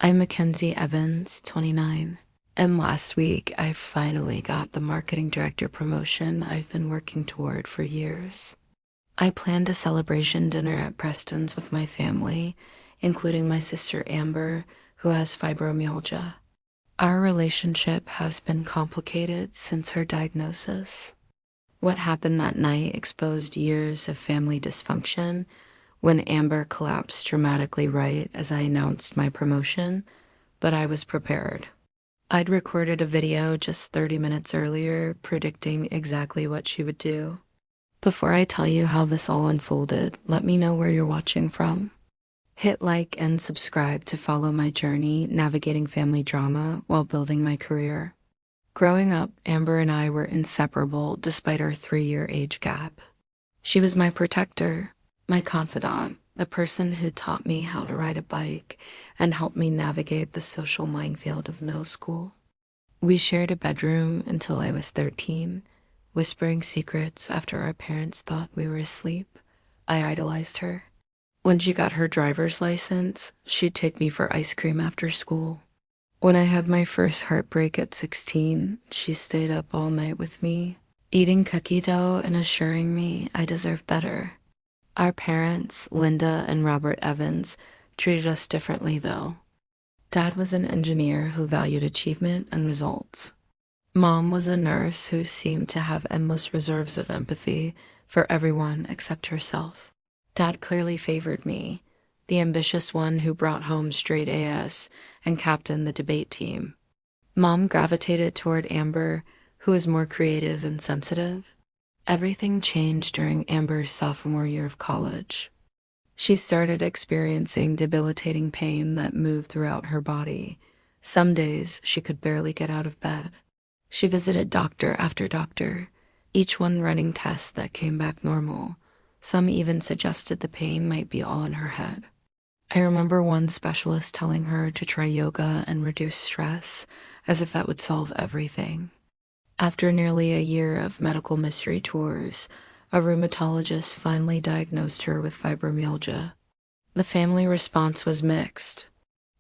I'm Mackenzie Evans, 29, and last week I finally got the marketing director promotion I've been working toward for years. I planned a celebration dinner at Preston's with my family, including my sister Amber, who has fibromyalgia. Our relationship has been complicated since her diagnosis. What happened that night exposed years of family dysfunction when Amber collapsed dramatically right as I announced my promotion, but I was prepared. I'd recorded a video just 30 minutes earlier predicting exactly what she would do. Before I tell you how this all unfolded, let me know where you're watching from. Hit like and subscribe to follow my journey navigating family drama while building my career. Growing up, Amber and I were inseparable despite our 3-year age gap. She was my protector, my confidant, the person who taught me how to ride a bike and helped me navigate the social minefield of middle school. We shared a bedroom until I was 13, whispering secrets after our parents thought we were asleep. I idolized her. When she got her driver's license, she'd take me for ice cream after school. When I had my first heartbreak at 16, she stayed up all night with me, eating cookie dough and assuring me I deserved better. Our parents, Linda and Robert Evans, treated us differently though. Dad was an engineer who valued achievement and results. Mom was a nurse who seemed to have endless reserves of empathy for everyone except herself. Dad clearly favored me, the ambitious one who brought home straight A's and captained the debate team. Mom gravitated toward Amber, who was more creative and sensitive. Everything changed during Amber's sophomore year of college. She started experiencing debilitating pain that moved throughout her body. Some days she could barely get out of bed. She visited doctor after doctor, each one running tests that came back normal. Some even suggested the pain might be all in her head. I remember one specialist telling her to try yoga and reduce stress, as if that would solve everything. After nearly a year of medical mystery tours, a rheumatologist finally diagnosed her with fibromyalgia. The family response was mixed.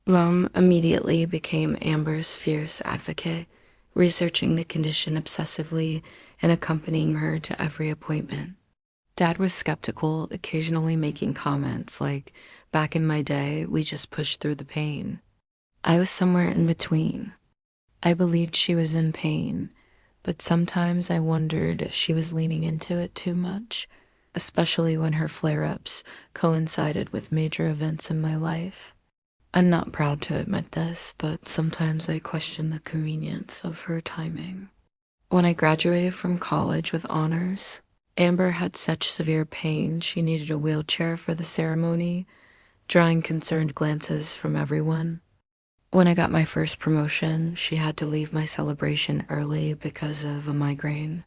Mom immediately became Amber's fierce advocate, researching the condition obsessively and accompanying her to every appointment. Dad was skeptical, occasionally making comments like, "Back in my day, we just pushed through the pain." I was somewhere in between. I believed she was in pain, but sometimes I wondered if she was leaning into it too much, especially when her flare-ups coincided with major events in my life. I'm not proud to admit this, but sometimes I question the convenience of her timing. When I graduated from college with honors, Amber had such severe pain she needed a wheelchair for the ceremony, drawing concerned glances from everyone. When I got my first promotion, she had to leave my celebration early because of a migraine.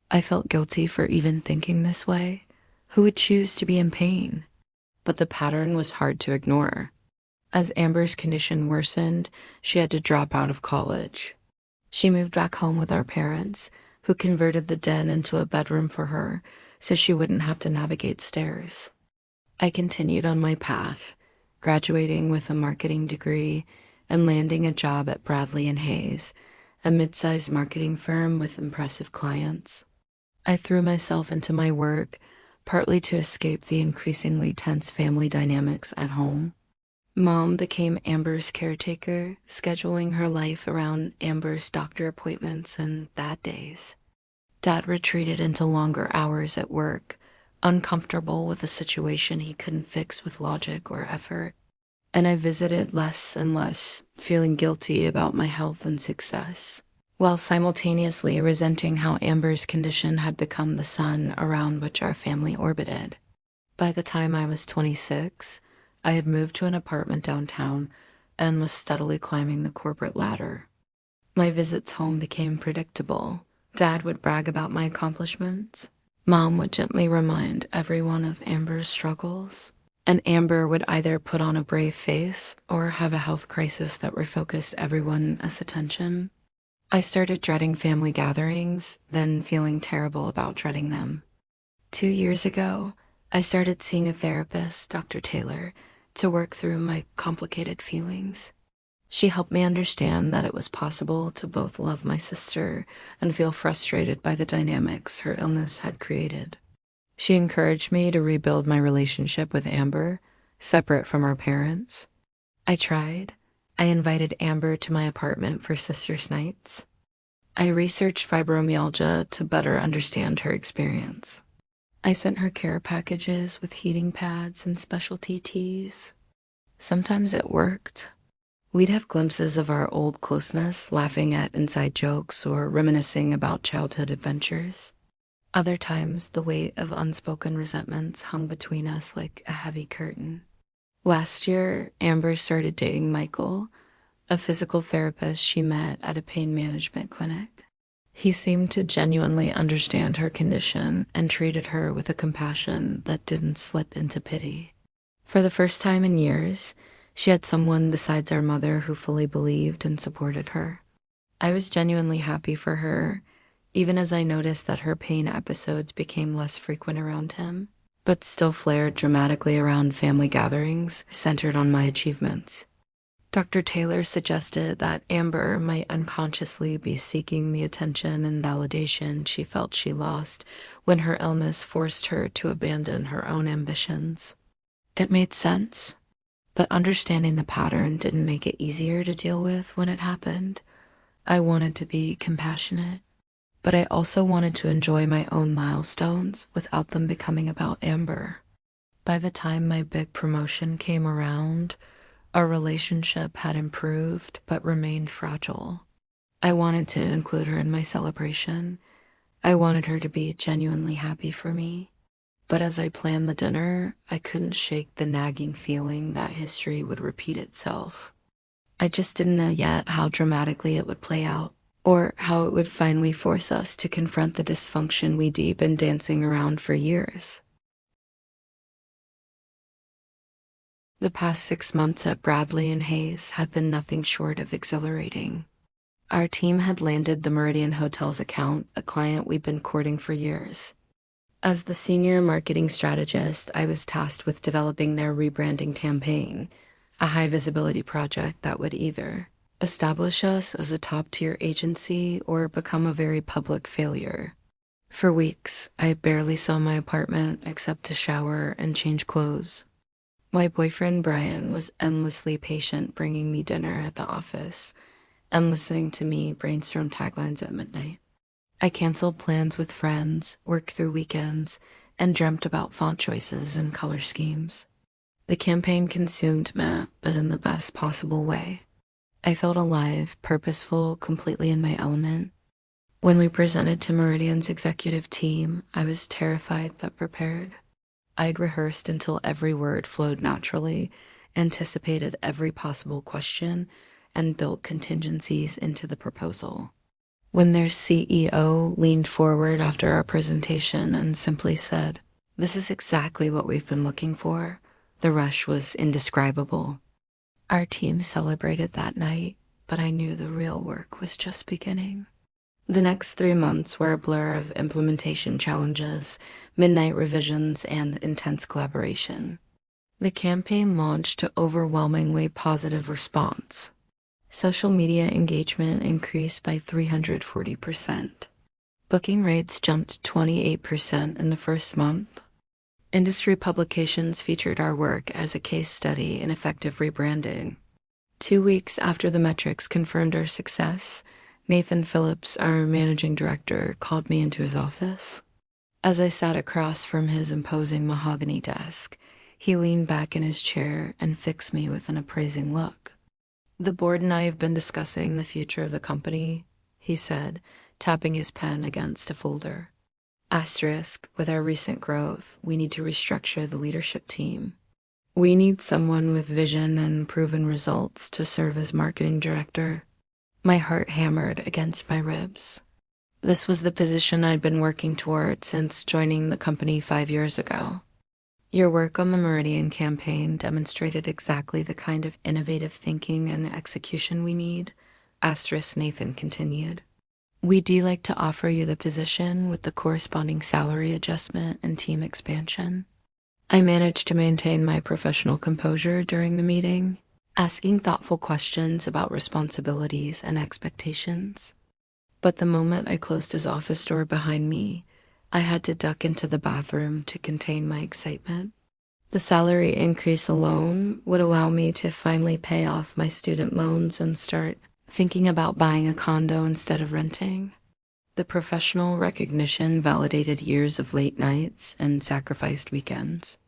I felt guilty for even thinking this way. Who would choose to be in pain? But the pattern was hard to ignore. As Amber's condition worsened, she had to drop out of college. She moved back home with our parents, who converted the den into a bedroom for her so she wouldn't have to navigate stairs. I continued on my path, graduating with a marketing degree and landing a job at Bradley and Hayes, a mid-sized marketing firm with impressive clients. I threw myself into my work, partly to escape the increasingly tense family dynamics at home. Mom became Amber's caretaker, scheduling her life around Amber's doctor appointments and bad days. Dad retreated into longer hours at work, uncomfortable with a situation he couldn't fix with logic or effort. And I visited less and less, feeling guilty about my health and success, while simultaneously resenting how Amber's condition had become the sun around which our family orbited. By the time I was 26, I had moved to an apartment downtown and was steadily climbing the corporate ladder. My visits home became predictable. Dad would brag about my accomplishments. Mom would gently remind everyone of Amber's struggles. And Amber would either put on a brave face or have a health crisis that refocused everyone's attention. I started dreading family gatherings, then feeling terrible about dreading them. 2 years ago, I started seeing a therapist, Dr. Taylor, to work through my complicated feelings. She helped me understand that it was possible to both love my sister and feel frustrated by the dynamics her illness had created. She encouraged me to rebuild my relationship with Amber, separate from our parents. I tried. I invited Amber to my apartment for sisters' nights. I researched fibromyalgia to better understand her experience. I sent her care packages with heating pads and specialty teas. Sometimes it worked. We'd have glimpses of our old closeness, laughing at inside jokes or reminiscing about childhood adventures. Other times, the weight of unspoken resentments hung between us like a heavy curtain. Last year, Amber started dating Michael, a physical therapist she met at a pain management clinic. He seemed to genuinely understand her condition and treated her with a compassion that didn't slip into pity. For the first time in years, she had someone besides our mother who fully believed and supported her. I was genuinely happy for her, even as I noticed that her pain episodes became less frequent around him, but still flared dramatically around family gatherings centered on my achievements. Dr. Taylor suggested that Amber might unconsciously be seeking the attention and validation she felt she lost when her illness forced her to abandon her own ambitions. It made sense, but understanding the pattern didn't make it easier to deal with when it happened. I wanted to be compassionate, but I also wanted to enjoy my own milestones without them becoming about Amber. By the time my big promotion came around, our relationship had improved but remained fragile. I wanted to include her in my celebration. I wanted her to be genuinely happy for me. But as I planned the dinner, I couldn't shake the nagging feeling that history would repeat itself. I just didn't know yet how dramatically it would play out, or how it would finally force us to confront the dysfunction we'd been dancing around for years. The past 6 months at Bradley and Hayes have been nothing short of exhilarating. Our team had landed the Meridian Hotels account, a client we'd been courting for years. As the senior marketing strategist, I was tasked with developing their rebranding campaign, a high-visibility project that would either establish us as a top-tier agency or become a very public failure. For weeks, I barely saw my apartment except to shower and change clothes. My boyfriend, Brian, was endlessly patient bringing me dinner at the office and listening to me brainstorm taglines at midnight. I canceled plans with friends, worked through weekends, and dreamt about font choices and color schemes. The campaign consumed me, but in the best possible way. I felt alive, purposeful, completely in my element. When we presented to Meridian's executive team, I was terrified but prepared. I'd rehearsed until every word flowed naturally, anticipated every possible question, and built contingencies into the proposal. When their CEO leaned forward after our presentation and simply said, "This is exactly what we've been looking for," the rush was indescribable. Our team celebrated that night, but I knew the real work was just beginning. The next 3 months were a blur of implementation challenges, midnight revisions, and intense collaboration. The campaign launched to overwhelmingly positive response. Social media engagement increased by 340%. Booking rates jumped 28% in the first month. Industry publications featured our work as a case study in effective rebranding. 2 weeks after the metrics confirmed our success, Nathan Phillips, our managing director, called me into his office. As I sat across from his imposing mahogany desk, he leaned back in his chair and fixed me with an appraising look. "The board and I have been discussing the future of the company," he said, tapping his pen against a folder. Asterisk, with our recent growth, we need to restructure the leadership team. We need someone with vision and proven results to serve as marketing director. My heart hammered against my ribs. This was the position I'd been working toward since joining the company 5 years ago. Your work on the Meridian campaign demonstrated exactly the kind of innovative thinking and execution we need, asterisk Nathan continued. We'd like to offer you the position with the corresponding salary adjustment and team expansion. I managed to maintain my professional composure during the meeting. asking thoughtful questions about responsibilities and expectations. But the moment I closed his office door behind me, I had to duck into the bathroom to contain my excitement. The salary increase alone would allow me to finally pay off my student loans and start thinking about buying a condo instead of renting. The professional recognition validated years of late nights and sacrificed weekends.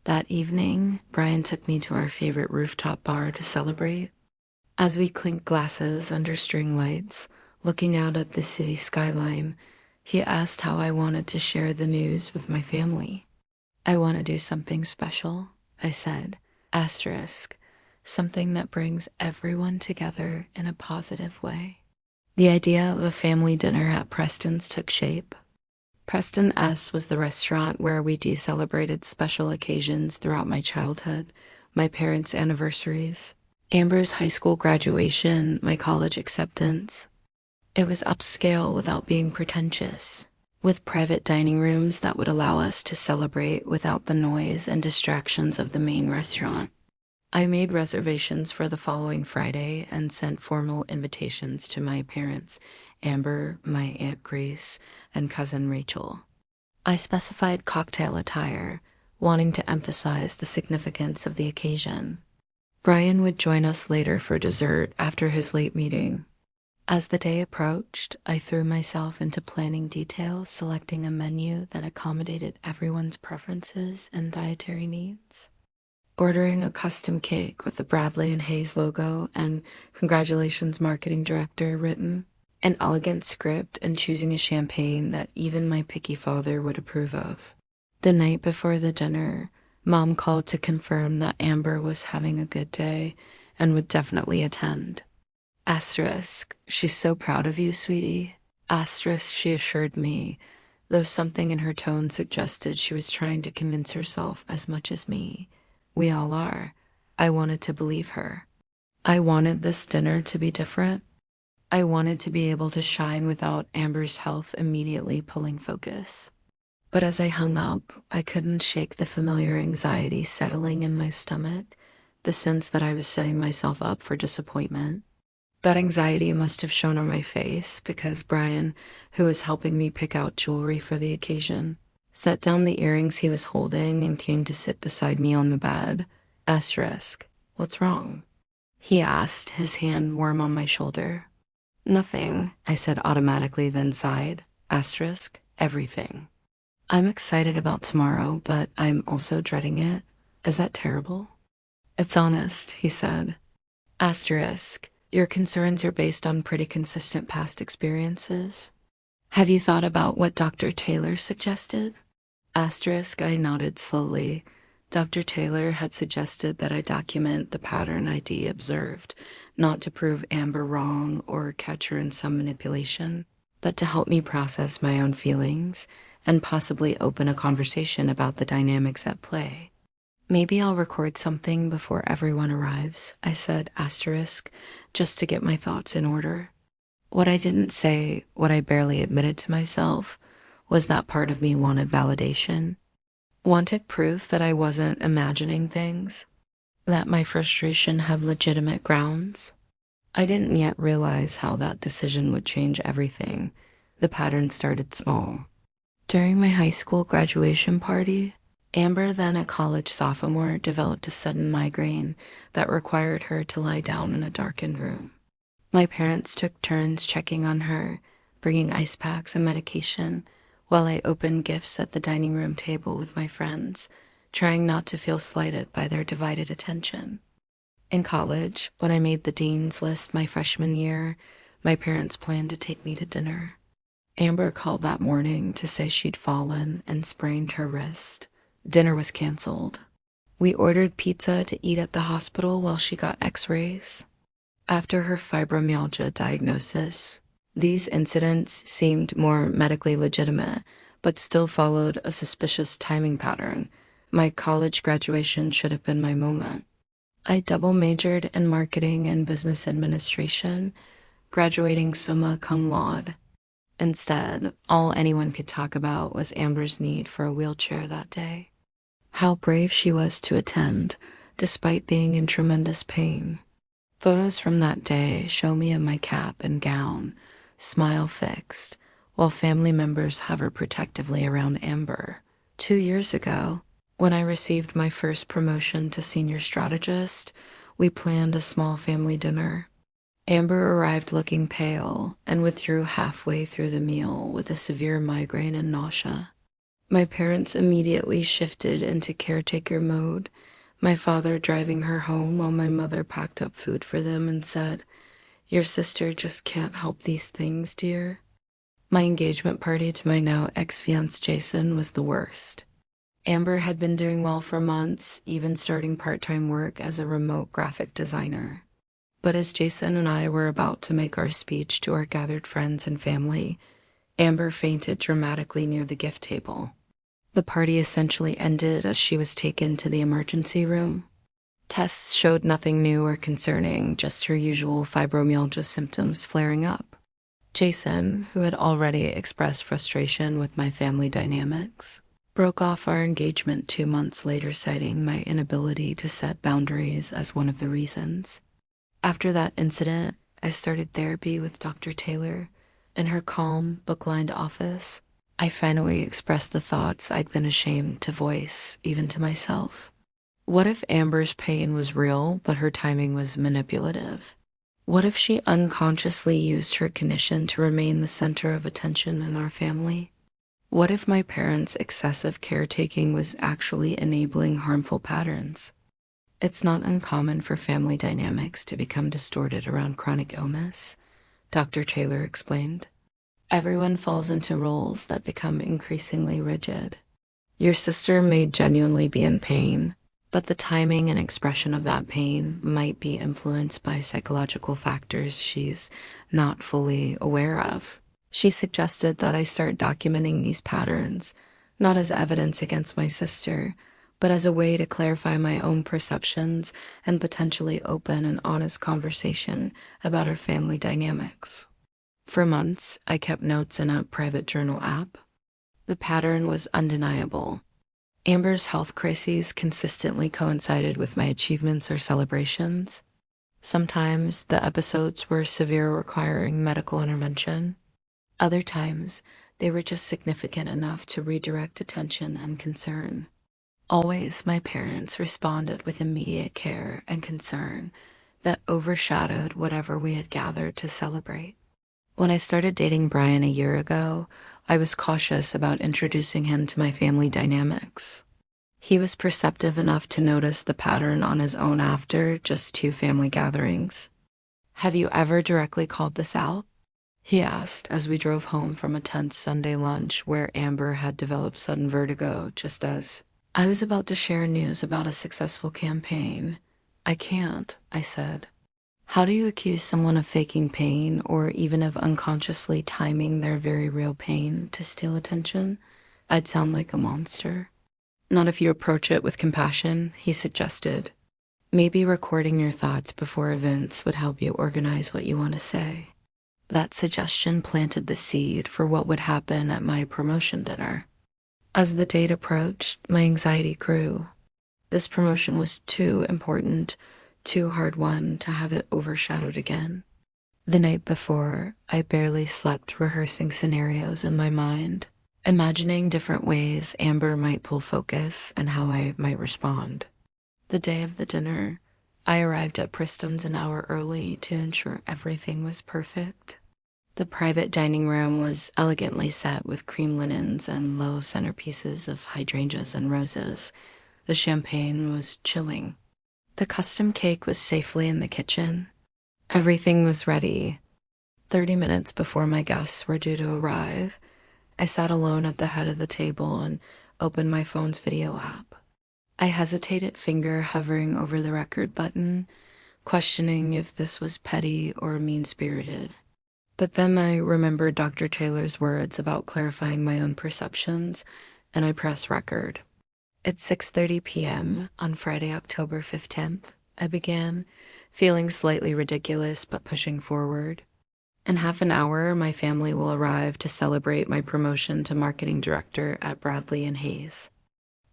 That evening, Brian took me to our favorite rooftop bar to celebrate. As we clinked glasses under string lights, looking out at the city skyline, he asked how I wanted to share the news with my family. I want to do something special, I said, asterisk, something that brings everyone together in a positive way. The idea of a family dinner at Preston's took shape. Preston S was the restaurant where we celebrated special occasions throughout my childhood, my parents' anniversaries, Amber's high school graduation, my college acceptance. It was upscale without being pretentious, with private dining rooms that would allow us to celebrate without the noise and distractions of the main restaurant. I made reservations for the following Friday and sent formal invitations to my parents, Amber, my Aunt Grace, and cousin Rachel. I specified cocktail attire, wanting to emphasize the significance of the occasion. Brian would join us later for dessert after his late meeting. As the day approached, I threw myself into planning details, selecting a menu that accommodated everyone's preferences and dietary needs. Ordering a custom cake with the Bradley and Hayes logo and "Congratulations, Marketing Director" written, an elegant script, and choosing a champagne that even my picky father would approve of. The night before the dinner, Mom called to confirm that Amber was having a good day and would definitely attend. Asterisk, she's so proud of you, sweetie. Asterisk, she assured me, though something in her tone suggested she was trying to convince herself as much as me. We all are. I wanted to believe her. I wanted this dinner to be different. I wanted to be able to shine without Amber's health immediately pulling focus. But as I hung up, I couldn't shake the familiar anxiety settling in my stomach, the sense that I was setting myself up for disappointment. That anxiety must have shown on my face because Brian, who was helping me pick out jewelry for the occasion, set down the earrings he was holding and came to sit beside me on the bed. Asterisk, what's wrong? He asked, his hand warm on my shoulder. Nothing, I said automatically, then sighed. Asterisk, everything. I'm excited about tomorrow, but I'm also dreading it. Is that terrible? It's honest, he said. Asterisk, your concerns are based on pretty consistent past experiences. Have you thought about what Dr. Taylor suggested? Asterisk, I nodded slowly. Dr. Taylor had suggested that I document the pattern ID observed, not to prove Amber wrong or catch her in some manipulation, but to help me process my own feelings and possibly open a conversation about the dynamics at play. Maybe I'll record something before everyone arrives, I said, asterisk, just to get my thoughts in order. What I didn't say, what I barely admitted to myself, was that part of me wanted validation. Wanted proof that I wasn't imagining things, that my frustration had legitimate grounds. I didn't yet realize how that decision would change everything. The pattern started small. During my high school graduation party, Amber, then a college sophomore, developed a sudden migraine that required her to lie down in a darkened room. My parents took turns checking on her, bringing ice packs and medication, while I opened gifts at the dining room table with my friends, trying not to feel slighted by their divided attention. In college, when I made the dean's list my freshman year, my parents planned to take me to dinner. Amber called that morning to say she'd fallen and sprained her wrist. Dinner was canceled. We ordered pizza to eat at the hospital while she got x-rays. After her fibromyalgia diagnosis, these incidents seemed more medically legitimate, but still followed a suspicious timing pattern. My college graduation should have been my moment. I double majored in marketing and business administration, graduating summa cum laude. Instead, all anyone could talk about was Amber's need for a wheelchair that day. How brave she was to attend, despite being in tremendous pain. Photos from that day show me in my cap and gown, smile fixed, while family members hover protectively around Amber. 2 years ago, when I received my first promotion to senior strategist, we planned a small family dinner. Amber arrived looking pale and withdrew halfway through the meal with a severe migraine and nausea. My parents immediately shifted into caretaker mode, my father driving her home while my mother packed up food for them and said, "Your sister just can't help these things, dear." My engagement party to my now ex-fiancé Jason was the worst. Amber had been doing well for months, even starting part-time work as a remote graphic designer. But as Jason and I were about to make our speech to our gathered friends and family, Amber fainted dramatically near the gift table. The party essentially ended as she was taken to the emergency room. Tests showed nothing new or concerning, just her usual fibromyalgia symptoms flaring up. Jason, who had already expressed frustration with my family dynamics, broke off our engagement 2 months later, citing my inability to set boundaries as one of the reasons. After that incident, I started therapy with Dr. Taylor. In her calm, book-lined office, I finally expressed the thoughts I'd been ashamed to voice, even to myself. What if Amber's pain was real, but her timing was manipulative? What if she unconsciously used her condition to remain the center of attention in our family? What if my parents' excessive caretaking was actually enabling harmful patterns? It's not uncommon for family dynamics to become distorted around chronic illness, Dr. Taylor explained. Everyone falls into roles that become increasingly rigid. Your sister may genuinely be in pain, but the timing and expression of that pain might be influenced by psychological factors she's not fully aware of. She suggested that I start documenting these patterns, not as evidence against my sister, but as a way to clarify my own perceptions and potentially open an honest conversation about our family dynamics. For months, I kept notes in a private journal app. The pattern was undeniable. Amber's health crises consistently coincided with my achievements or celebrations. Sometimes the episodes were severe, requiring medical intervention. Other times, they were just significant enough to redirect attention and concern. Always, my parents responded with immediate care and concern that overshadowed whatever we had gathered to celebrate. When I started dating Brian a year ago, I was cautious about introducing him to my family dynamics. He was perceptive enough to notice the pattern on his own after just 2 family gatherings. "Have you ever directly called this out?" he asked as we drove home from a tense Sunday lunch where Amber had developed sudden vertigo just as I was about to share news about a successful campaign. "I can't," I said. How do you accuse someone of faking pain or even of unconsciously timing their very real pain to steal attention? I'd sound like a monster. Not if you approach it with compassion, he suggested. Maybe recording your thoughts before events would help you organize what you want to say. That suggestion planted the seed for what would happen at my promotion dinner. As the date approached, my anxiety grew. This promotion was too important, too hard-won to have it overshadowed again. The night before, I barely slept rehearsing scenarios in my mind, imagining different ways Amber might pull focus and how I might respond. The day of the dinner, I arrived at Priston's an hour early to ensure everything was perfect. The private dining room was elegantly set with cream linens and low centerpieces of hydrangeas and roses. The champagne was chilling. The custom cake was safely in the kitchen. Everything was ready. 30 minutes before my guests were due to arrive, I sat alone at the head of the table and opened my phone's video app. I hesitated, finger hovering over the record button, questioning if this was petty or mean-spirited. But then I remembered Dr. Taylor's words about clarifying my own perceptions, and I pressed record. At 6:30 p.m. on Friday, October 15th, I began, feeling slightly ridiculous but pushing forward. In half an hour, my family will arrive to celebrate my promotion to marketing director at Bradley and Hayes.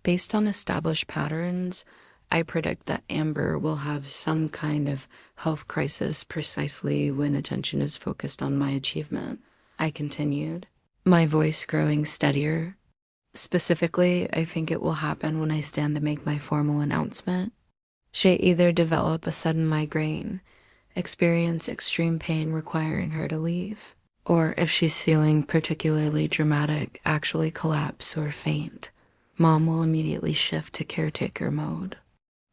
Based on established patterns, I predict that Amber will have some kind of health crisis precisely when attention is focused on my achievement. I continued, my voice growing steadier. Specifically, I think it will happen when I stand to make my formal announcement. She either develop a sudden migraine, experience extreme pain requiring her to leave, or if she's feeling particularly dramatic, actually collapse or faint. Mom will immediately shift to caretaker mode.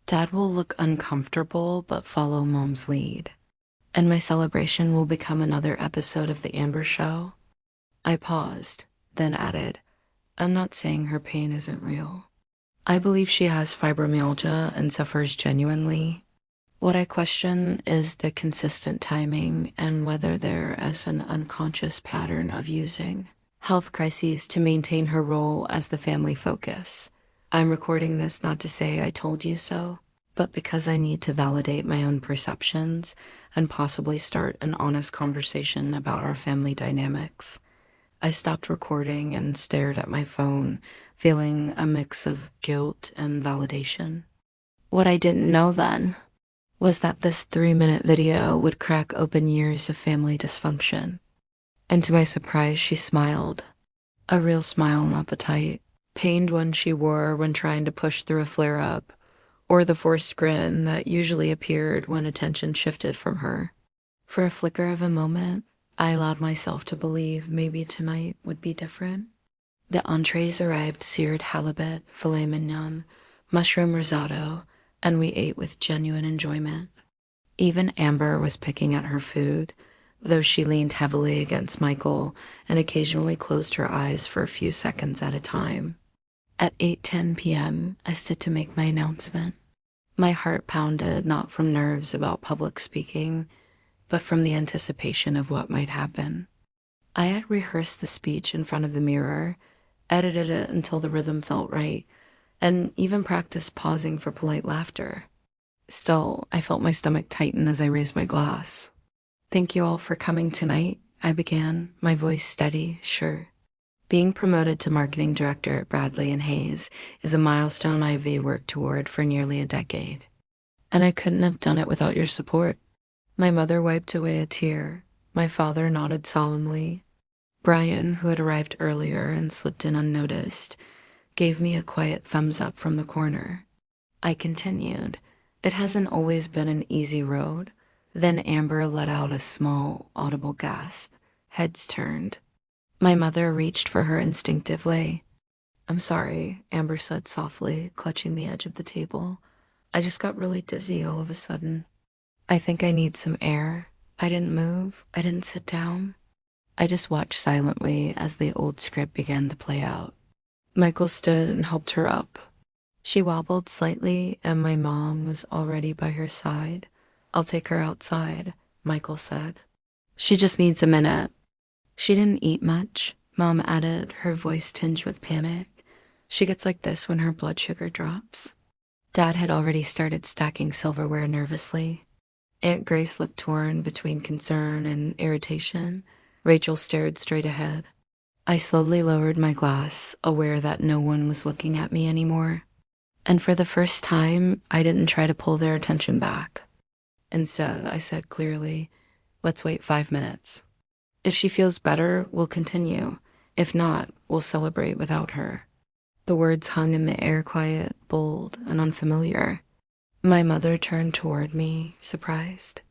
Dad will look uncomfortable but follow Mom's lead, and my celebration will become another episode of The Amber Show. I paused, then added, I'm not saying her pain isn't real. I believe she has fibromyalgia and suffers genuinely. What I question is the consistent timing and whether there is an unconscious pattern of using health crises to maintain her role as the family focus. I'm recording this not to say I told you so, but because I need to validate my own perceptions and possibly start an honest conversation about our family dynamics. I stopped recording and stared at my phone, feeling a mix of guilt and validation. What I didn't know then was that this 3-minute video would crack open years of family dysfunction. And to my surprise, she smiled. A real smile, not the tight, pained one she wore when trying to push through a flare-up, or the forced grin that usually appeared when attention shifted from her. For a flicker of a moment, I allowed myself to believe maybe tonight would be different. The entrees arrived: seared halibut, filet mignon, mushroom risotto, and we ate with genuine enjoyment. Even Amber was picking at her food, though she leaned heavily against Michael and occasionally closed her eyes for a few seconds at a time. At 8:10 p.m., I stood to make my announcement. My heart pounded, not from nerves about public speaking, but from the anticipation of what might happen. I had rehearsed the speech in front of the mirror, edited it until the rhythm felt right, and even practiced pausing for polite laughter. Still, I felt my stomach tighten as I raised my glass. Thank you all for coming tonight, I began, my voice steady, sure. Being promoted to marketing director at Bradley and Hayes is a milestone I've worked toward for nearly a decade. And I couldn't have done it without your support. My mother wiped away a tear. My father nodded solemnly. Brian, who had arrived earlier and slipped in unnoticed, gave me a quiet thumbs up from the corner. I continued, it hasn't always been an easy road. Then Amber let out a small, audible gasp. Heads turned. My mother reached for her instinctively. I'm sorry, Amber said softly, clutching the edge of the table. I just got really dizzy all of a sudden. I think I need some air. I didn't move. I didn't sit down. I just watched silently as the old script began to play out. Michael stood and helped her up. She wobbled slightly, and my mom was already by her side. I'll take her outside, Michael said. She just needs a minute. She didn't eat much, Mom added, her voice tinged with panic. She gets like this when her blood sugar drops. Dad had already started stacking silverware nervously. Aunt Grace looked torn between concern and irritation. Rachel stared straight ahead. I slowly lowered my glass, aware that no one was looking at me anymore. And for the first time, I didn't try to pull their attention back. Instead, I said clearly, let's wait 5 minutes. If she feels better, we'll continue. If not, we'll celebrate without her. The words hung in the air, quiet, bold, and unfamiliar. My mother turned toward me, surprised.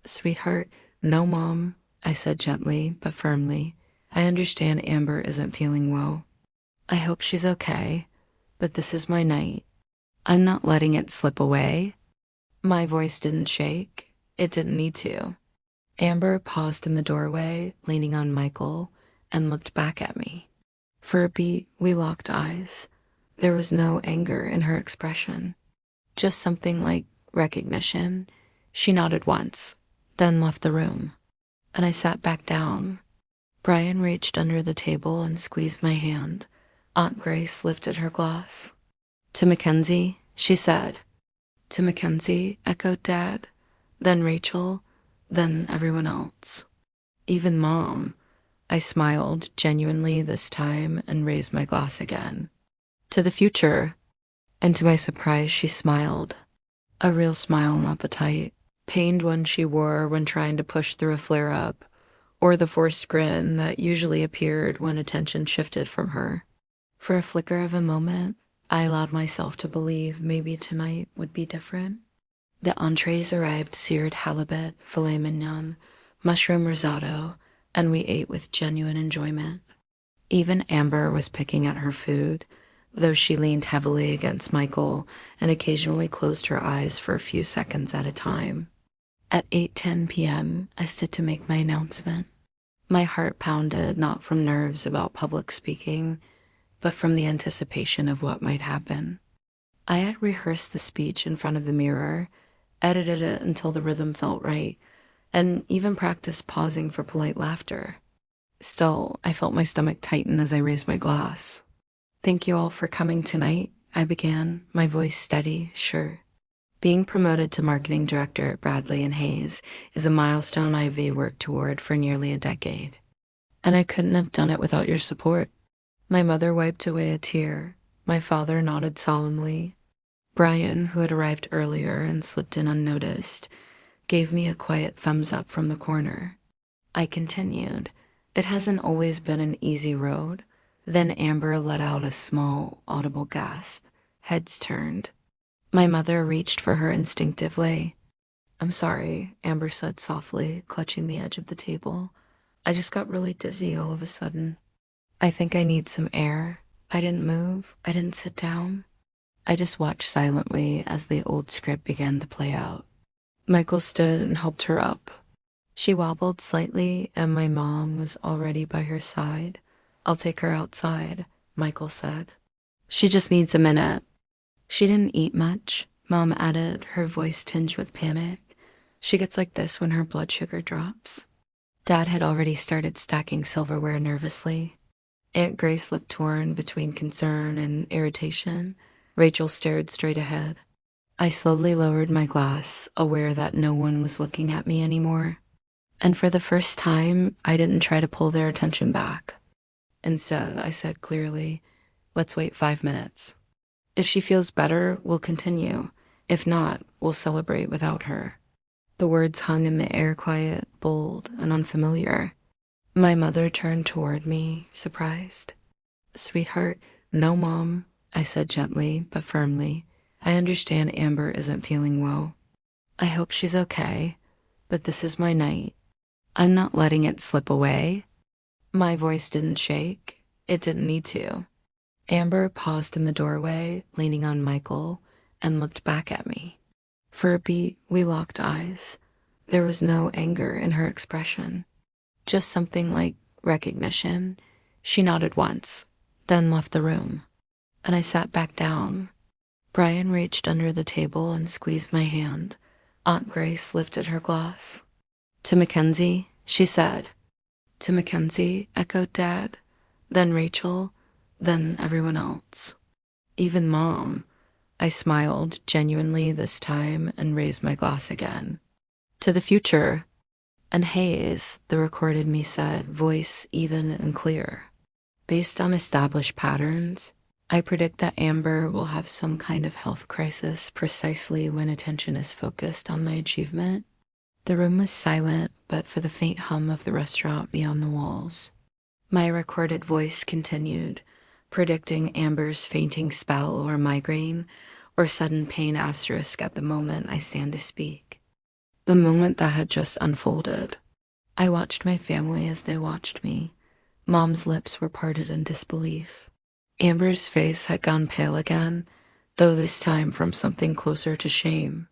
Sweetheart, no, Mom, I said gently but firmly. I understand Amber isn't feeling well. I hope she's okay, but this is my night. I'm not letting it slip away. My voice didn't shake. It didn't need to. Amber paused in the doorway, leaning on Michael, and looked back at me. For a beat, we locked eyes. There was no anger in her expression, just something like recognition. She nodded once, then left the room, and I sat back down. Brian reached under the table and squeezed my hand. Aunt Grace lifted her glass. To Mackenzie, she said. To Mackenzie, echoed Dad, then Rachel, then everyone else. Even Mom. I smiled genuinely this time and raised my glass again. To the future. And to my surprise, she smiled. A real smile, not the tight, pained one she wore when trying to push through a flare-up, or the forced grin that usually appeared when attention shifted from her. For a flicker of a moment, I allowed myself to believe maybe tonight would be different. The entrees arrived: seared halibut, filet mignon, mushroom risotto, and we ate with genuine enjoyment. Even Amber was picking at her food, though she leaned heavily against Michael and occasionally closed her eyes for a few seconds at a time. At 8:10 p.m., I stood to make my announcement. My heart pounded, not from nerves about public speaking, but from the anticipation of what might happen. I had rehearsed the speech in front of the mirror, edited it until the rhythm felt right, and even practiced pausing for polite laughter. Still, I felt my stomach tighten as I raised my glass. "Thank you all for coming tonight," I began, my voice steady, sure. Being promoted to marketing director at Bradley and Hayes is a milestone I've worked toward for nearly a decade. And I couldn't have done it without your support. My mother wiped away a tear. My father nodded solemnly. Brian, who had arrived earlier and slipped in unnoticed, gave me a quiet thumbs up from the corner. I continued. "It hasn't always been an easy road." Then Amber let out a small, audible gasp. Heads turned. My mother reached for her instinctively. "I'm sorry," Amber said softly, clutching the edge of the table. "I just got really dizzy all of a sudden. I think I need some air." I didn't move. I didn't sit down. I just watched silently as the old script began to play out. Michael stood and helped her up. She wobbled slightly, and my mom was already by her side. "I'll take her outside," Michael said. "She just needs a minute." "She didn't eat much," Mom added, her voice tinged with panic. "She gets like this when her blood sugar drops." Dad had already started stacking silverware nervously. Aunt Grace looked torn between concern and irritation. Rachel stared straight ahead. I slowly lowered my glass, aware that no one was looking at me anymore. And for the first time, I didn't try to pull their attention back. Instead, I said clearly, "Let's wait 5 minutes. If she feels better, we'll continue. If not, we'll celebrate without her." The words hung in the air, quiet, bold, and unfamiliar. My mother turned toward me, surprised. "Sweetheart, no, Mom," I said gently but firmly. "I understand Amber isn't feeling well. I hope she's okay, but this is my night. I'm not letting it slip away." My voice didn't shake. It didn't need to. Amber paused in the doorway, leaning on Michael, and looked back at me. For a beat, we locked eyes. There was no anger in her expression, just something like recognition. She nodded once, then left the room, and I sat back down. Brian reached under the table and squeezed my hand. Aunt Grace lifted her glass. "To Mackenzie," she said. "To Mackenzie," echoed Dad, then Rachel, then everyone else. Even Mom. I smiled, genuinely this time, and raised my glass again. "To the future." "And Hayes," the recorded me said, voice even and clear. "Based on established patterns, I predict that Amber will have some kind of health crisis precisely when attention is focused on my achievement." The room was silent, but for the faint hum of the restaurant beyond the walls. My recorded voice continued, predicting Amber's fainting spell or migraine, or sudden pain asterisk at the moment I stand to speak. The moment that had just unfolded. I watched my family as they watched me. Mom's lips were parted in disbelief. Amber's face had gone pale again, though this time from something closer to shame.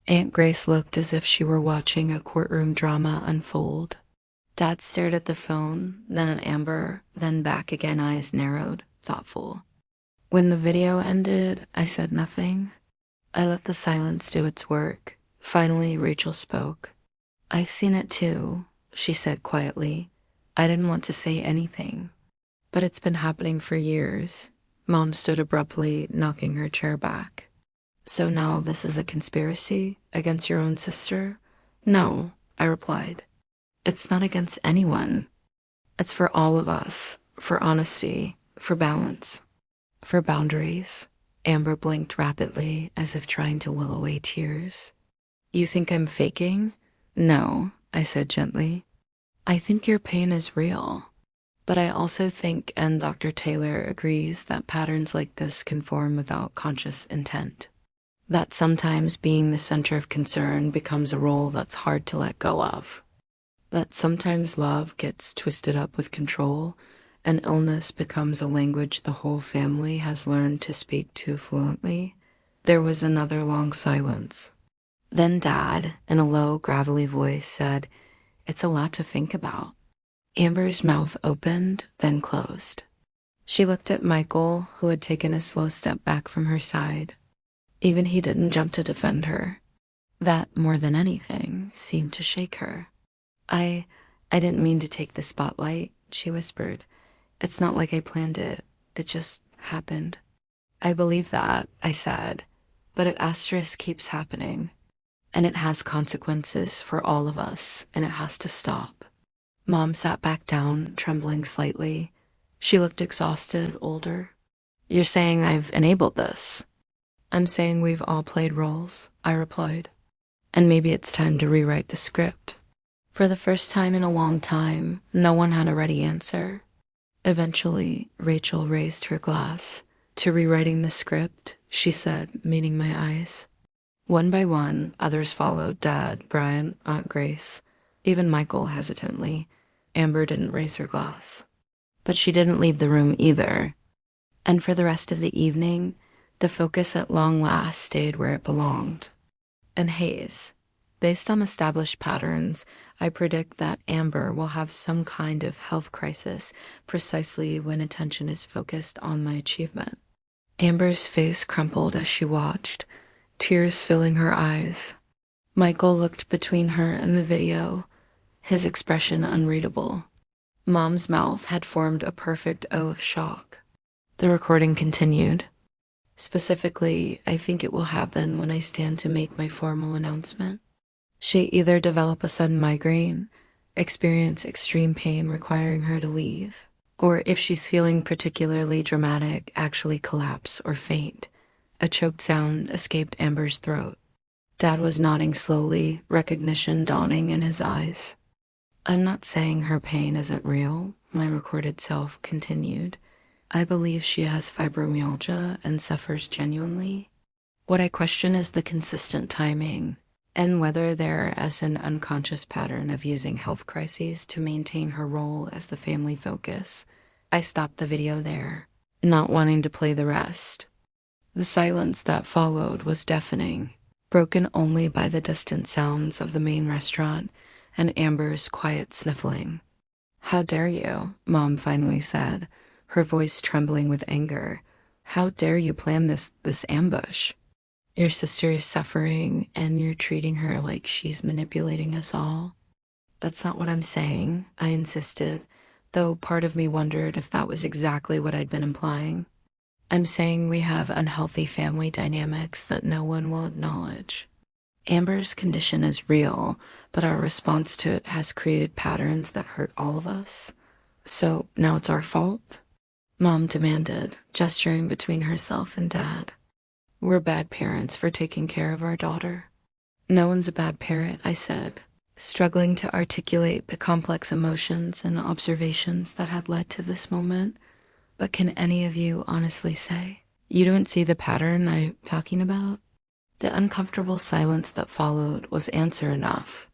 Aunt Grace looked as if she were watching a courtroom drama unfold. Dad stared at the phone, then at Amber, then back again, eyes narrowed, thoughtful. When the video ended, I said nothing. I let the silence do its work. Finally, Rachel spoke. "I've seen it too," she said quietly. I didn't want to say anything. "But it's been happening for years." Mom stood abruptly, knocking her chair back. "So now this is a conspiracy against your own sister?" "No," I replied. "It's not against anyone. It's for all of us, for honesty, for balance, for boundaries." Amber blinked rapidly, as if trying to will away tears. You think I'm faking? No, I said gently. I think your pain is real. But I also think, and Dr. Taylor agrees, that patterns like this can form without conscious intent. That sometimes being the center of concern becomes a role that's hard to let go of. That sometimes love gets twisted up with control, and illness becomes a language the whole family has learned to speak too fluently. There was another long silence. Then Dad, in a low, gravelly voice, said, "It's a lot to think about." Amber's mouth opened, then closed. She looked at Michael, who had taken a slow step back from her side. Even he didn't jump to defend her. That, more than anything, seemed to shake her. I didn't mean to take the spotlight," she whispered. "It's not like I planned it. It just happened." "I believe that," I said, "but an asterisk keeps happening. And it has consequences for all of us, and it has to stop." Mom sat back down, trembling slightly. She looked exhausted, older. "You're saying I've enabled this?" "I'm saying we've all played roles," I replied. "And maybe it's time to rewrite the script." For the first time in a long time, no one had a ready answer. Eventually, Rachel raised her glass. "To rewriting the script," she said, meeting my eyes. One by one, others followed: Dad, Brian, Aunt Grace, even Michael hesitantly. Amber didn't raise her glass. But she didn't leave the room either. And for the rest of the evening, the focus at long last stayed where it belonged. In haze. Based on established patterns, I predict that Amber will have some kind of health crisis precisely when attention is focused on my achievement. Amber's face crumpled as she watched, tears filling her eyes. Michael looked between her and the video, his expression unreadable. Mom's mouth had formed a perfect O of shock. The recording continued. "Specifically, I think it will happen when I stand to make my formal announcement. She either develop a sudden migraine, experience extreme pain requiring her to leave, or if she's feeling particularly dramatic, actually collapse or faint." A choked sound escaped Amber's throat. Dad was nodding slowly, recognition dawning in his eyes. "I'm not saying her pain isn't real," my recorded self continued. "I believe she has fibromyalgia and suffers genuinely. What I question is the consistent timing, and whether there is an unconscious pattern of using health crises to maintain her role as the family focus." I stopped the video there, not wanting to play the rest. The silence that followed was deafening, broken only by the distant sounds of the main restaurant and Amber's quiet sniffling. "How dare you?" Mom finally said, her voice trembling with anger. "How dare you plan this ambush? Your sister is suffering, and you're treating her like she's manipulating us all." "That's not what I'm saying," I insisted, though part of me wondered if that was exactly what I'd been implying. "I'm saying we have unhealthy family dynamics that no one will acknowledge. Amber's condition is real, but our response to it has created patterns that hurt all of us. So now it's our fault?" Mom demanded, gesturing between herself and Dad. "We're bad parents for taking care of our daughter." "No one's a bad parent," I said, struggling to articulate the complex emotions and observations that had led to this moment. "But can any of you honestly say you don't see the pattern I'm talking about?" The uncomfortable silence that followed was answer enough.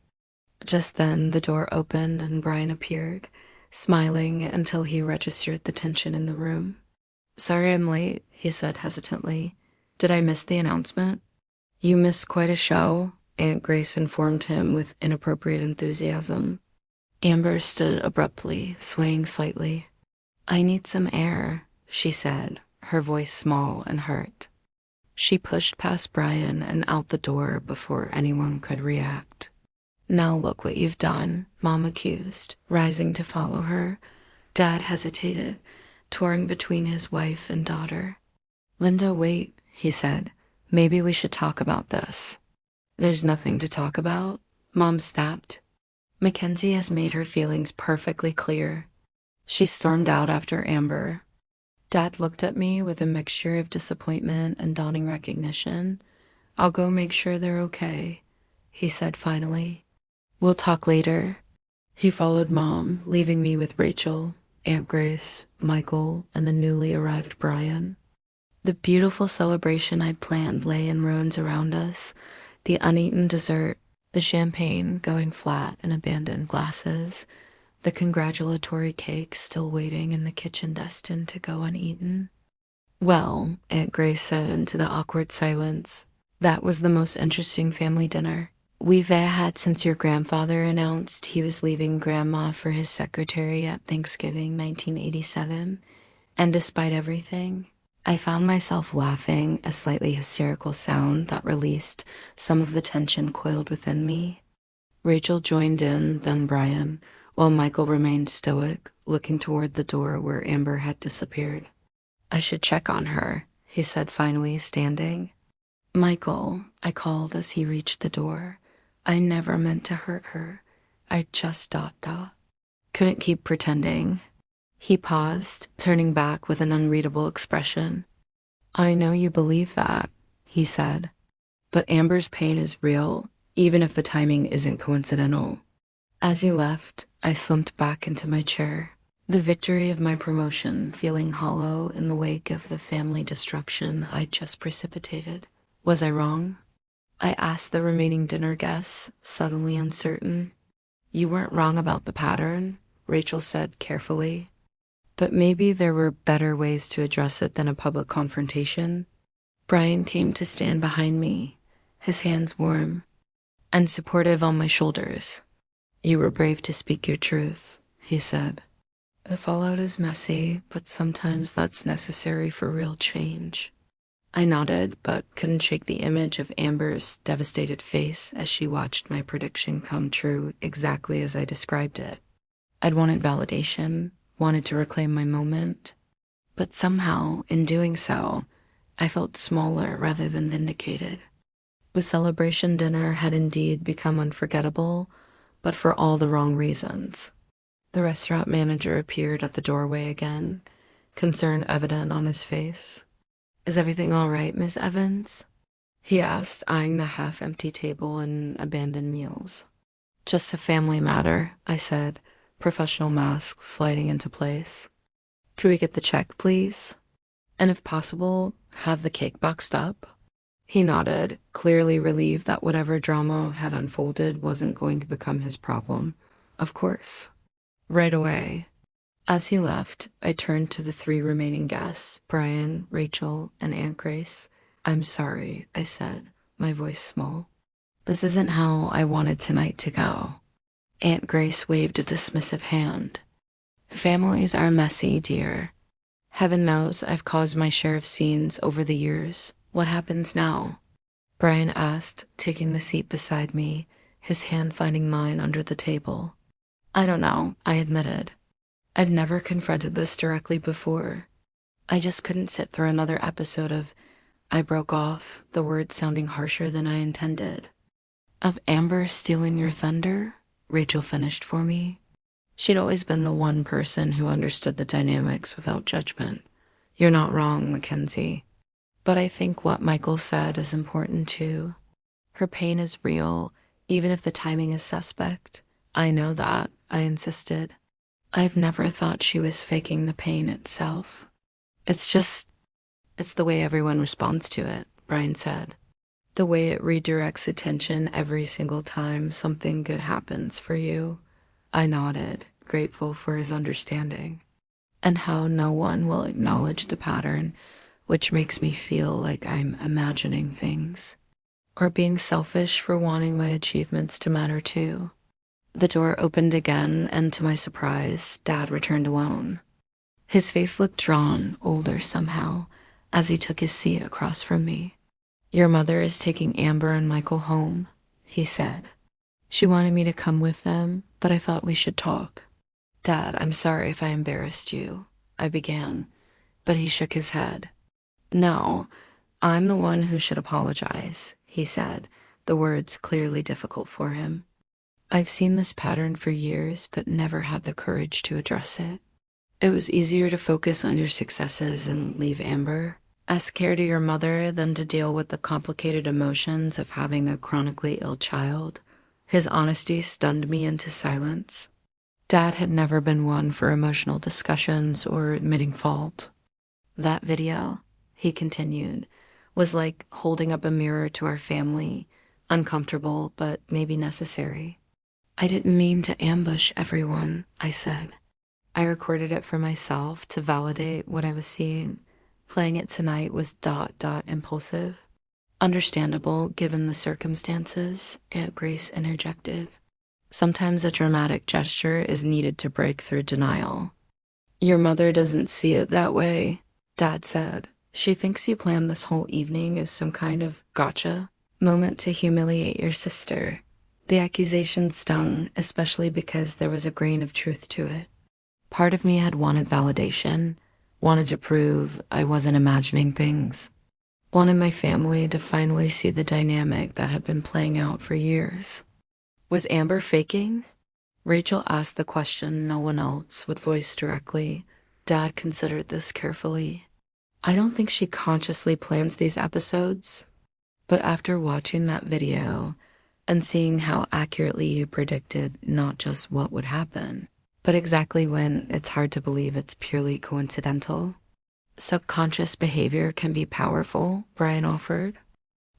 Just then, the door opened and Brian appeared, smiling until he registered the tension in the room. "Sorry I'm late," he said hesitantly. "Did I miss the announcement?" "You missed quite a show," Aunt Grace informed him with inappropriate enthusiasm. Amber stood abruptly, swaying slightly. "I need some air," she said, her voice small and hurt. She pushed past Brian and out the door before anyone could react. "Now look what you've done," Mom accused, rising to follow her. Dad hesitated, torn between his wife and daughter. "Linda, wait," he said. "Maybe we should talk about this." "There's nothing to talk about," Mom snapped. "Mackenzie has made her feelings perfectly clear." She stormed out after Amber. Dad looked at me with a mixture of disappointment and dawning recognition. "I'll go make sure they're okay," he said finally. "We'll talk later." He followed Mom, leaving me with Rachel, Aunt Grace, Michael, and the newly arrived Brian. The beautiful celebration I'd planned lay in ruins around us, the uneaten dessert, the champagne going flat in abandoned glasses, the congratulatory cake still waiting in the kitchen destined to go uneaten. "Well," Aunt Grace said into the awkward silence, "that was the most interesting family dinner we've had since your grandfather announced he was leaving Grandma for his secretary at Thanksgiving 1987. And despite everything, I found myself laughing, a slightly hysterical sound that released some of the tension coiled within me. Rachel joined in, then Brian, while Michael remained stoic, looking toward the door where Amber had disappeared. "I should check on her," he said finally, standing. "Michael," I called as he reached the door. "I never meant to hurt her. I just ... Couldn't keep pretending." He paused, turning back with an unreadable expression. "I know you believe that," he said, "but Amber's pain is real, even if the timing isn't coincidental." As he left, I slumped back into my chair, the victory of my promotion feeling hollow in the wake of the family destruction I'd just precipitated. Was I wrong? I asked the remaining dinner guests, suddenly uncertain. "You weren't wrong about the pattern," Rachel said carefully. "But maybe there were better ways to address it than a public confrontation." Brian came to stand behind me, his hands warm and supportive on my shoulders. "You were brave to speak your truth," he said. "The fallout is messy, but sometimes that's necessary for real change." I nodded, but couldn't shake the image of Amber's devastated face as she watched my prediction come true exactly as I described it. I'd wanted validation, wanted to reclaim my moment, but somehow, in doing so, I felt smaller rather than vindicated. The celebration dinner had indeed become unforgettable, but for all the wrong reasons. The restaurant manager appeared at the doorway again, concern evident on his face. "Is everything all right, Miss Evans?" he asked, eyeing the half-empty table and abandoned meals. "Just a family matter," I said, professional mask sliding into place. "Could we get the check, please? And if possible, have the cake boxed up?" He nodded, clearly relieved that whatever drama had unfolded wasn't going to become his problem. "Of course." "Right away." As he left, I turned to the three remaining guests, Brian, Rachel, and Aunt Grace. "I'm sorry," I said, my voice small. "This isn't how I wanted tonight to go." Aunt Grace waved a dismissive hand. "Families are messy, dear. Heaven knows I've caused my share of scenes over the years. What happens now?" Brian asked, taking the seat beside me, his hand finding mine under the table. "I don't know," I admitted. I'd never confronted this directly before. I just couldn't sit through another episode of... I broke off, the words sounding harsher than I intended. "Of Amber stealing your thunder?" Rachel finished for me. She'd always been the one person who understood the dynamics without judgment. "You're not wrong, Mackenzie. But I think what Michael said is important too. Her pain is real, even if the timing is suspect." "I know that," I insisted. "I've never thought she was faking the pain itself. It's the way everyone responds to it," Brian said. "The way it redirects attention every single time something good happens for you." I nodded, grateful for his understanding. "And how no one will acknowledge the pattern, which makes me feel like I'm imagining things. Or being selfish for wanting my achievements to matter too." The door opened again, and to my surprise, Dad returned alone. His face looked drawn, older somehow, as he took his seat across from me. "Your mother is taking Amber and Michael home," he said. "She wanted me to come with them, but I thought we should talk." "Dad, I'm sorry if I embarrassed you," I began, but he shook his head. "No, I'm the one who should apologize," he said, the words clearly difficult for him. "I've seen this pattern for years, but never had the courage to address it. It was easier to focus on your successes and leave Amber as care to your mother than to deal with the complicated emotions of having a chronically ill child. His honesty stunned me into silence. Dad had never been one for emotional discussions or admitting fault. That video, he continued, was like holding up a mirror to our family, uncomfortable but maybe necessary. I didn't mean to ambush everyone, I said. I recorded it for myself to validate what I was seeing. Playing it tonight was impulsive. Understandable given the circumstances, Aunt Grace interjected. Sometimes a dramatic gesture is needed to break through denial. Your mother doesn't see it that way, Dad said. She thinks you planned this whole evening as some kind of gotcha moment to humiliate your sister. The accusation stung, especially because there was a grain of truth to it. Part of me had wanted validation, wanted to prove I wasn't imagining things, wanted my family to finally see the dynamic that had been playing out for years. Was Amber faking? Rachel asked the question no one else would voice directly. Dad considered this carefully. I don't think she consciously plans these episodes, but after watching that video and seeing how accurately you predicted not just what would happen, but exactly when, it's hard to believe it's purely coincidental. Subconscious behavior can be powerful, Brian offered.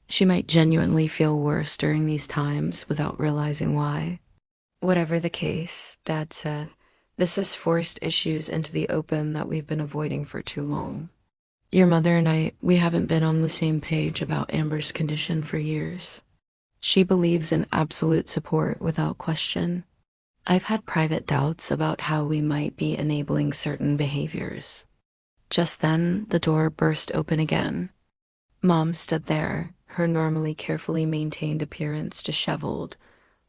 She might genuinely feel worse during these times without realizing why. Whatever the case, Dad said, this has forced issues into the open that we've been avoiding for too long. Your mother and I, we haven't been on the same page about Amber's condition for years. She believes in absolute support without question. I've had private doubts about how we might be enabling certain behaviors. Just then, the door burst open again. Mom stood there, her normally carefully maintained appearance disheveled,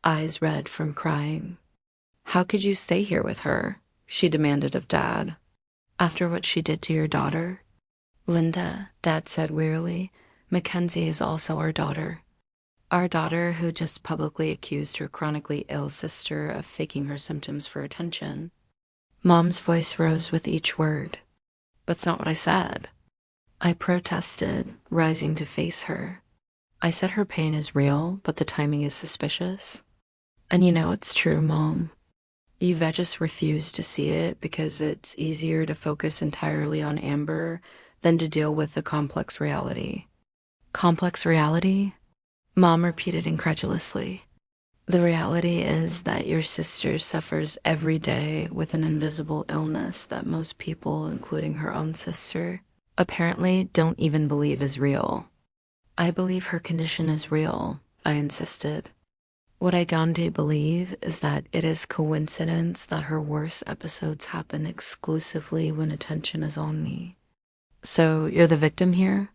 eyes red from crying. How could you stay here with her? She demanded of Dad. After what she did to your daughter? Linda, Dad said wearily, Mackenzie is also our daughter. Our daughter who just publicly accused her chronically ill sister of faking her symptoms for attention. Mom's voice rose with each word. That's not what I said. I protested, rising to face her. I said her pain is real, but the timing is suspicious. And you know it's true, Mom. You just refuse to see it because it's easier to focus entirely on Amber than to deal with the complex reality. Complex reality? Mom repeated incredulously. The reality is that your sister suffers every day with an invisible illness that most people, including her own sister, apparently don't even believe is real. I believe her condition is real, I insisted. What I don't believe is that it is coincidence that her worst episodes happen exclusively when attention is on me. So you're the victim here?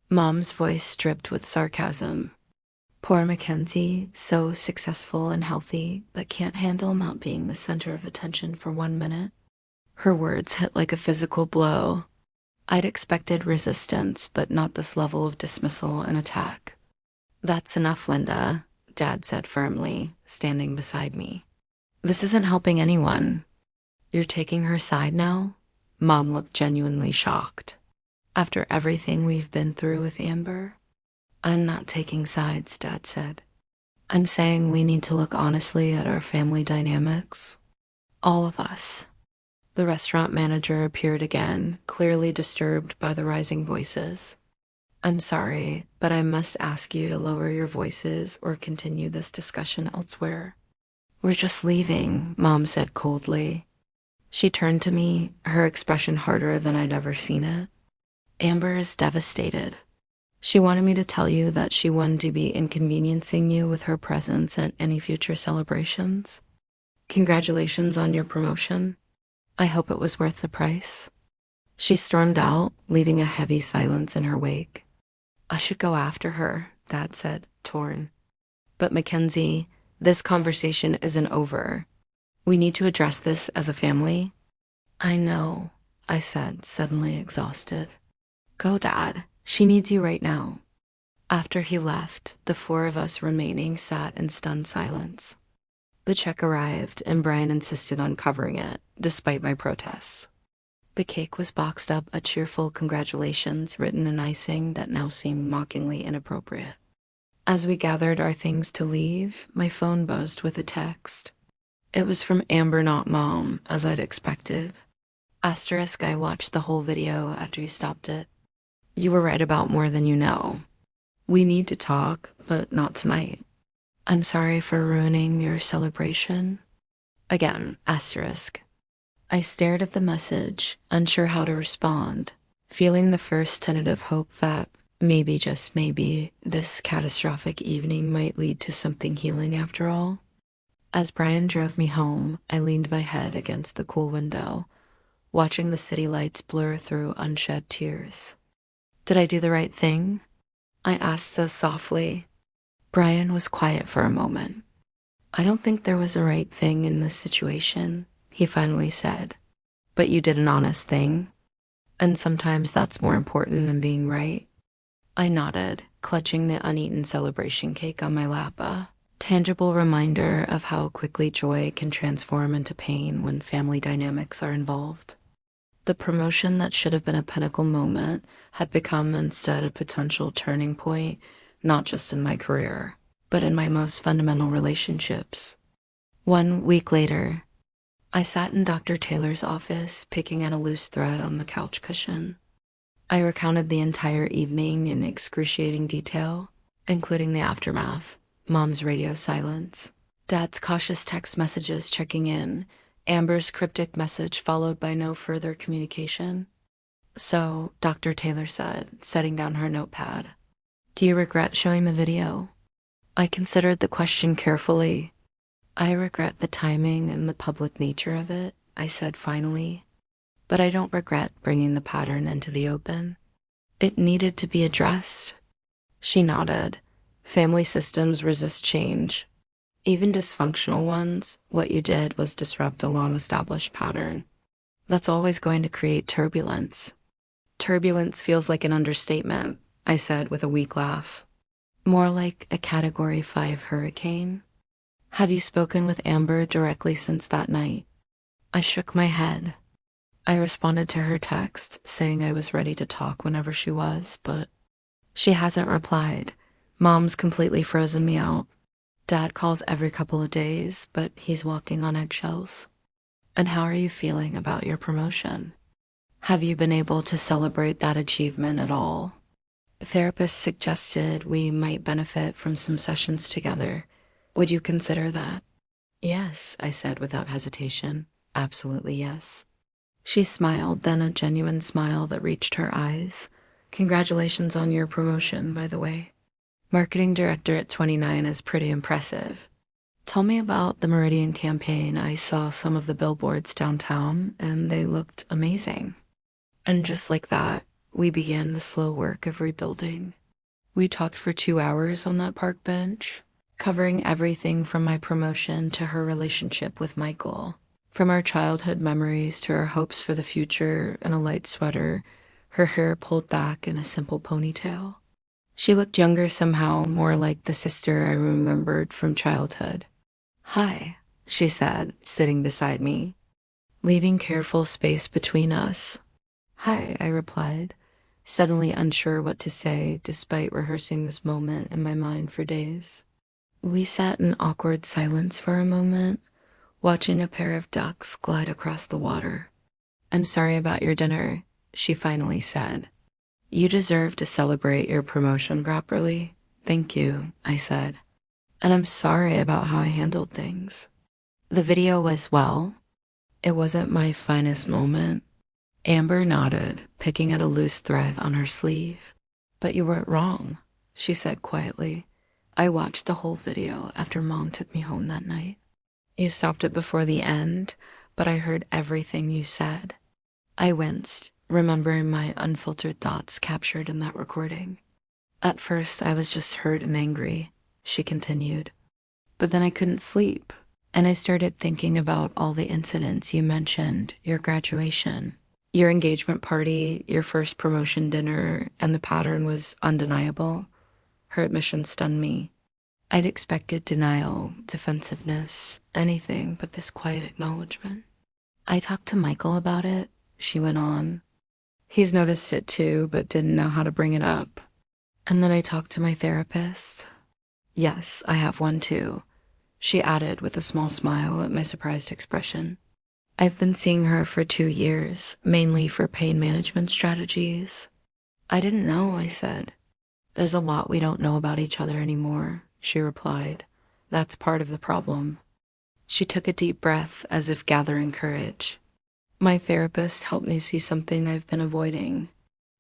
Mom's voice dripped with sarcasm. Poor Mackenzie, so successful and healthy, but can't handle not being the center of attention for 1 minute. Her words hit like a physical blow. I'd expected resistance, but not this level of dismissal and attack. That's enough, Linda, Dad said firmly, standing beside me. This isn't helping anyone. You're taking her side now? Mom looked genuinely shocked. After everything we've been through with Amber? I'm not taking sides, Dad said. I'm saying we need to look honestly at our family dynamics. All of us. The restaurant manager appeared again, clearly disturbed by the rising voices. I'm sorry, but I must ask you to lower your voices or continue this discussion elsewhere. We're just leaving, Mom said coldly. She turned to me, her expression harder than I'd ever seen it. Amber is devastated. She wanted me to tell you that she wanted to be inconveniencing you with her presence at any future celebrations. Congratulations on your promotion. I hope it was worth the price. She stormed out, leaving a heavy silence in her wake. I should go after her, Dad said, torn. But Mackenzie, this conversation isn't over. We need to address this as a family. I know, I said, suddenly exhausted. Go, Dad. She needs you right now. After he left, the 4 of us remaining sat in stunned silence. The check arrived, and Brian insisted on covering it, despite my protests. The cake was boxed up, a cheerful congratulations written in icing that now seemed mockingly inappropriate. As we gathered our things to leave, my phone buzzed with a text. It was from Amber, not Mom, as I'd expected. Asterisk, I watched the whole video after you stopped it. You were right about more than you know. We need to talk, but not tonight. I'm sorry for ruining your celebration. Again, asterisk. I stared at the message, unsure how to respond, feeling the first tentative hope that maybe, just maybe, this catastrophic evening might lead to something healing after all. As Brian drove me home, I leaned my head against the cool window, watching the city lights blur through unshed tears. Did I do the right thing? I asked so softly. Brian was quiet for a moment. I don't think there was a right thing in this situation, he finally said. But you did an honest thing, and sometimes that's more important than being right. I nodded, clutching the uneaten celebration cake on my lap, a tangible reminder of how quickly joy can transform into pain when family dynamics are involved. The promotion that should have been a pinnacle moment had become instead a potential turning point, not just in my career, but in my most fundamental relationships. 1 week later, I sat in Dr. Taylor's office, picking at a loose thread on the couch cushion. I recounted the entire evening in excruciating detail, including the aftermath, Mom's radio silence, Dad's cautious text messages checking in, Amber's cryptic message followed by no further communication. So, Dr. Taylor said, setting down her notepad, do you regret showing the video? I considered the question carefully. I regret the timing and the public nature of it, I said finally. But I don't regret bringing the pattern into the open. It needed to be addressed. She nodded. Family systems resist change. Even dysfunctional ones, what you did was disrupt a long-established pattern. That's always going to create turbulence. Turbulence feels like an understatement, I said with a weak laugh. More like a Category 5 hurricane. Have you spoken with Amber directly since that night? I shook my head. I responded to her text, saying I was ready to talk whenever she was, but she hasn't replied. Mom's completely frozen me out. Dad calls every couple of days, but he's walking on eggshells. And how are you feeling about your promotion? Have you been able to celebrate that achievement at all? Therapists suggested we might benefit from some sessions together. Would you consider that? Yes, I said without hesitation. Absolutely yes. She smiled, then a genuine smile that reached her eyes. Congratulations on your promotion, by the way. Marketing director at 29 is pretty impressive. Tell me about the Meridian campaign. I saw some of the billboards downtown, and they looked amazing. And just like that, we began the slow work of rebuilding. We talked for 2 hours on that park bench, covering everything from my promotion to her relationship with Michael. From our childhood memories to our hopes for the future in a light sweater, her hair pulled back in a simple ponytail. She looked younger somehow, more like the sister I remembered from childhood. Hi, she said, sitting beside me, leaving careful space between us. Hi, I replied, suddenly unsure what to say despite rehearsing this moment in my mind for days. We sat in awkward silence for a moment, watching a pair of ducks glide across the water. I'm sorry about your dinner, she finally said. You deserve to celebrate your promotion properly. Thank you, I said. And I'm sorry about how I handled things. The video was, well, it wasn't my finest moment. Amber nodded, picking at a loose thread on her sleeve. But you weren't wrong, she said quietly. I watched the whole video after Mom took me home that night. You stopped it before the end, but I heard everything you said. I winced, remembering my unfiltered thoughts captured in that recording. At first, I was just hurt and angry, she continued. But then I couldn't sleep, and I started thinking about all the incidents you mentioned, your graduation, your engagement party, your first promotion dinner, and the pattern was undeniable. Her admission stunned me. I'd expected denial, defensiveness, anything but this quiet acknowledgement. I talked to Michael about it, she went on. He's noticed it too, but didn't know how to bring it up. And then I talked to my therapist. Yes, I have one too, she added with a small smile at my surprised expression. I've been seeing her for 2 years, mainly for pain management strategies. I didn't know, I said. There's a lot we don't know about each other anymore, she replied. That's part of the problem. She took a deep breath as if gathering courage. My therapist helped me see something I've been avoiding.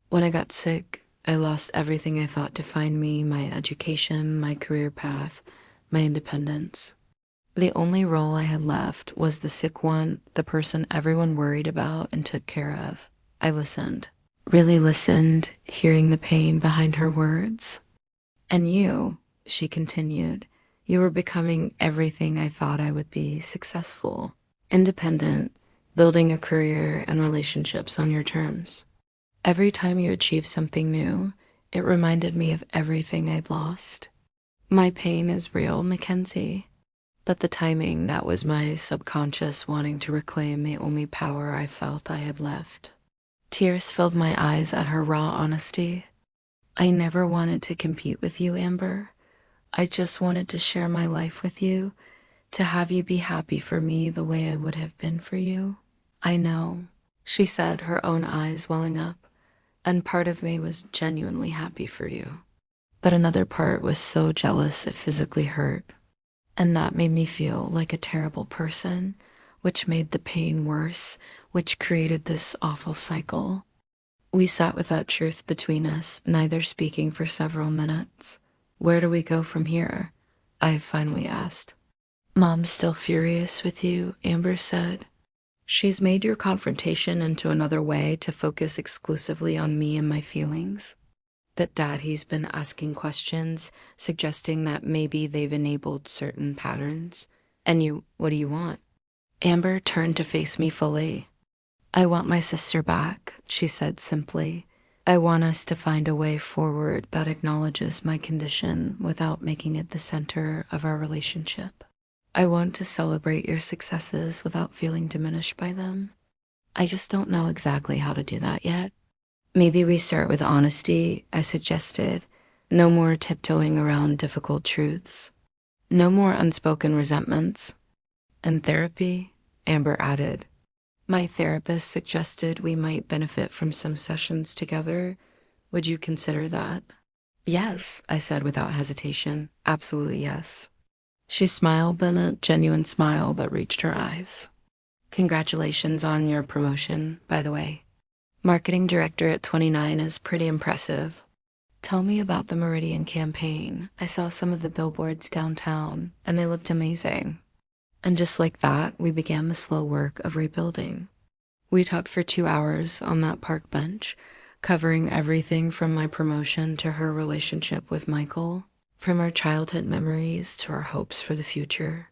When I got sick, I lost everything I thought defined me, my education, my career path, my independence. The only role I had left was the sick one, the person everyone worried about and took care of. I listened, really listened, hearing the pain behind her words. And you, she continued, you were becoming everything I thought I would be: successful, independent, building a career and relationships on your terms. Every time you achieved something new, it reminded me of everything I'd lost. My pain is real, Mackenzie. But the timing, that was my subconscious wanting to reclaim the only power I felt I had left. Tears filled my eyes at her raw honesty. I never wanted to compete with you, Amber. I just wanted to share my life with you, to have you be happy for me the way I would have been for you. I know, she said, her own eyes welling up, and part of me was genuinely happy for you. But another part was so jealous it physically hurt. And that made me feel like a terrible person, which made the pain worse, which created this awful cycle. We sat with that truth between us, neither speaking for several minutes. Where do we go from here? I finally asked. Mom's still furious with you, Amber said. She's made your confrontation into another way to focus exclusively on me and my feelings. But Dad, he's been asking questions, suggesting that maybe they've enabled certain patterns. And what do you want? Amber turned to face me fully. I want my sister back, she said simply. I want us to find a way forward that acknowledges my condition without making it the center of our relationship. I want to celebrate your successes without feeling diminished by them. I just don't know exactly how to do that yet. Maybe we start with honesty, I suggested. No more tiptoeing around difficult truths. No more unspoken resentments. And therapy, Amber added. My therapist suggested we might benefit from some sessions together. Would you consider that? Yes, I said without hesitation. Absolutely yes. She smiled, then a genuine smile that reached her eyes. Congratulations on your promotion, by the way. Marketing director at 29 is pretty impressive. Tell me about the Meridian campaign. I saw some of the billboards downtown, and they looked amazing. And just like that, we began the slow work of rebuilding. We talked for 2 hours on that park bench, covering everything from my promotion to her relationship with Michael, from our childhood memories to our hopes for the future.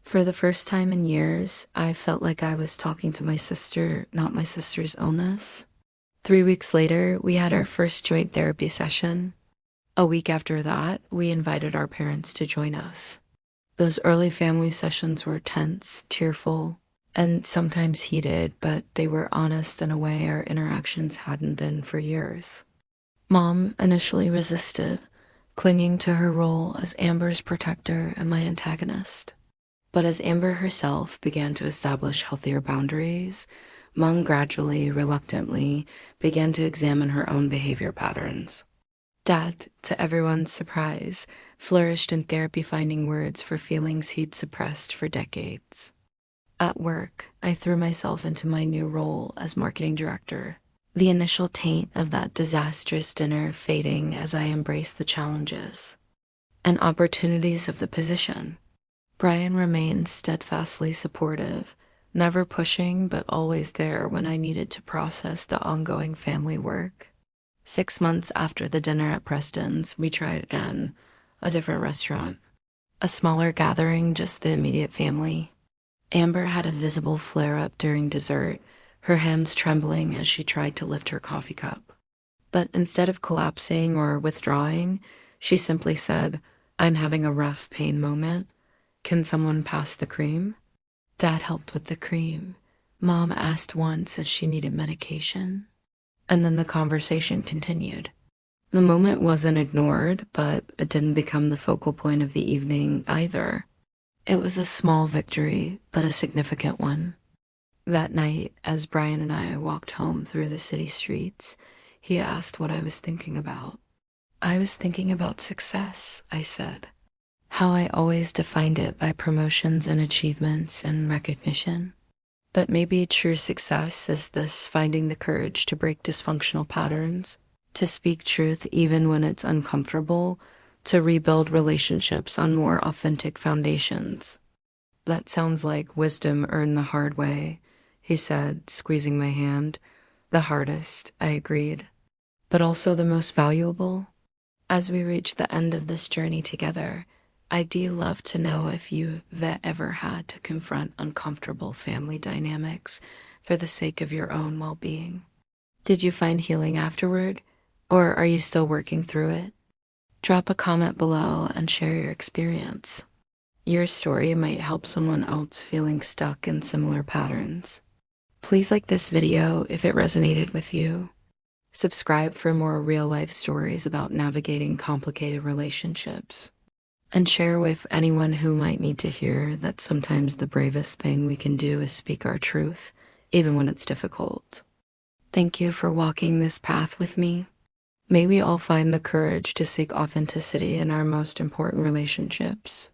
For the first time in years, I felt like I was talking to my sister, not my sister's illness. 3 weeks later, we had our first joint therapy session. A week after that, we invited our parents to join us. Those early family sessions were tense, tearful, and sometimes heated, but they were honest in a way our interactions hadn't been for years. Mom initially resisted, clinging to her role as Amber's protector and my antagonist. But as Amber herself began to establish healthier boundaries, Mom gradually, reluctantly, began to examine her own behavior patterns. Dad, to everyone's surprise, flourished in therapy, finding words for feelings he'd suppressed for decades. At work, I threw myself into my new role as marketing director, the initial taint of that disastrous dinner fading as I embraced the challenges and opportunities of the position. Brian remained steadfastly supportive, never pushing but always there when I needed to process the ongoing family work. 6 months after the dinner at Preston's, we tried again, a different restaurant. A smaller gathering, just the immediate family. Amber had a visible flare-up during dessert, her hands trembling as she tried to lift her coffee cup. But instead of collapsing or withdrawing, she simply said, "I'm having a rough pain moment. Can someone pass the cream?" Dad helped with the cream, Mom asked once if she needed medication, and then the conversation continued. The moment wasn't ignored, but it didn't become the focal point of the evening either. It was a small victory, but a significant one. That night, as Brian and I walked home through the city streets, he asked what I was thinking about. I was thinking about success, I said. How I always defined it by promotions and achievements and recognition. But maybe true success is this finding the courage to break dysfunctional patterns, to speak truth even when it's uncomfortable, to rebuild relationships on more authentic foundations. That sounds like wisdom earned the hard way, he said, squeezing my hand. The hardest, I agreed. But also the most valuable? As we reach the end of this journey together, I'd love to know if you've ever had to confront uncomfortable family dynamics for the sake of your own well-being. Did you find healing afterward, or are you still working through it? Drop a comment below and share your experience. Your story might help someone else feeling stuck in similar patterns. Please like this video if it resonated with you. Subscribe for more real-life stories about navigating complicated relationships. And share with anyone who might need to hear that sometimes the bravest thing we can do is speak our truth, even when it's difficult. Thank you for walking this path with me. May we all find the courage to seek authenticity in our most important relationships.